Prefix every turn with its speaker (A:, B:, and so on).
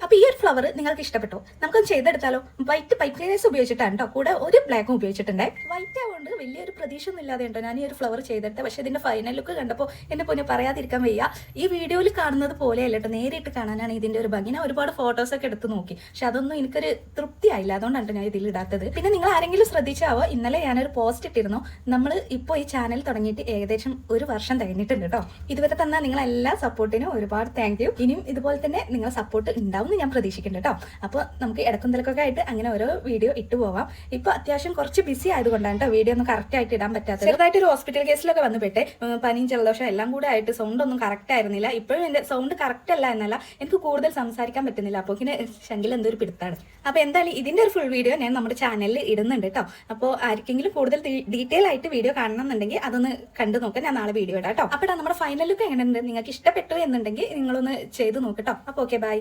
A: അപ്പോൾ ഈ ഒരു ഫ്ലവർ നിങ്ങൾക്ക് ഇഷ്ടപ്പെട്ടോ? നമുക്കൊന്ന് ചെയ്തെടുത്താലോ? വൈറ്റ് പൈപ്പ് ക്ലീനേഴ്സ് ഉപയോഗിച്ചിട്ടാണ് കേട്ടോ, കൂടെ ഒരു ബ്ലാക്കും ഉപയോഗിച്ചിട്ടുണ്ട്. വൈറ്റ് ആവുകൊണ്ട് വലിയൊരു പ്രതീക്ഷ ഒന്നും ഇല്ലാതെ ഉണ്ടോ ഞാൻ ഈ ഒരു ഫ്ലവർ ചെയ്തെടുത്തത്. പക്ഷേ ഇതിന്റെ ഫൈനൽ ലുക്ക് കണ്ടപ്പോൾ എന്നെ പൊന്നെ പറയാതിരിക്കാൻ വയ്യ. ഈ വീഡിയോയിൽ കാണുന്നത് പോലെയല്ല കേട്ടോ, നേരിട്ട് കാണാനാണ് ഇതിന്റെ ഒരു ഭംഗി. ഞാൻ ഒരുപാട് ഫോട്ടോസൊക്കെ എടുത്ത് നോക്കി, പക്ഷെ അതൊന്നും എനിക്കൊരു തൃപ്തിയായില്ല. അതുകൊണ്ടാണ് ഞാൻ ഇതിൽ ഇടാത്തത്. പിന്നെ നിങ്ങൾ ആരെങ്കിലും ശ്രദ്ധിച്ചാവോ, ഇന്നലെ ഞാനൊരു പോസ്റ്റ് ഇട്ടിരുന്നു. നമ്മൾ ഇപ്പോൾ ഈ ചാനൽ തുടങ്ങിയിട്ട് ഏകദേശം 1 വർഷം കഴിഞ്ഞിട്ടുണ്ട് കേട്ടോ. ഇതുവരെ തന്ന നിങ്ങളെല്ലാ സപ്പോർട്ടിനും ഒരുപാട് താങ്ക് യു. ഇനിയും ഇതുപോലെ തന്നെ നിങ്ങൾ സപ്പോർട്ട് ഉണ്ടാവും ഞാൻ പ്രതീക്ഷിക്കുന്നുണ്ട് കേട്ടോ. അപ്പോൾ നമുക്ക് ഇടക്കും തിലക്കൊക്കെ ആയിട്ട് അങ്ങനെ ഓരോ വീഡിയോ ഇട്ട് പോവാം. ഇപ്പൊ അത്യാവശ്യം കുറച്ച് ബിസി ആയതുകൊണ്ടാണ് കേട്ടോ വീഡിയോ ഒന്നും കറക്റ്റ് ആയിട്ട് ഇടാൻ പറ്റാത്തത്. ചെറുതായിട്ട് ഒരു ഹോസ്പിറ്റൽ കേസിലൊക്കെ വന്നു പെട്ടെ, പനിയും ജലദോഷം എല്ലാം കൂടെ ആയിട്ട് സൗണ്ട് ഒന്നും കറക്റ്റ് ആയിരുന്നില്ല. ഇപ്പോഴും എന്റെ സൗണ്ട് കറക്റ്റ് അല്ല എന്നല്ല, എനിക്ക് കൂടുതൽ സംസാരിക്കാൻ പറ്റുന്നില്ല. അപ്പോൾ ഇങ്ങനെ ശങ്കിൽ എന്തൊരു പിടുത്താണ്. അപ്പോൾ എന്തായാലും ഇതിന്റെ ഒരു ഫുൾ വീഡിയോ ഞാൻ നമ്മുടെ ചാനലിൽ ഇടുന്നുണ്ട് കേട്ടോ. അപ്പോൾ ആർക്കെങ്കിലും കൂടുതൽ ഡീറ്റെയിൽ ആയിട്ട് വീഡിയോ കാണണം എന്നുണ്ടെങ്കിൽ അതൊന്ന് കണ്ടു നോക്കാം. ഞാൻ നാളെ വീഡിയോ ഇടാം കേട്ടോ. അപ്പോൾ നമ്മുടെ ഫൈനൽ ലുക്ക് എങ്ങനെയുണ്ട്, നിങ്ങൾക്ക് ഇഷ്ടപ്പെട്ടു എന്നുണ്ടെങ്കിൽ നിങ്ങളൊന്ന് ചെയ്ത് നോക്കട്ടോ. അപ്പോൾ ഓക്കെ, ബൈ.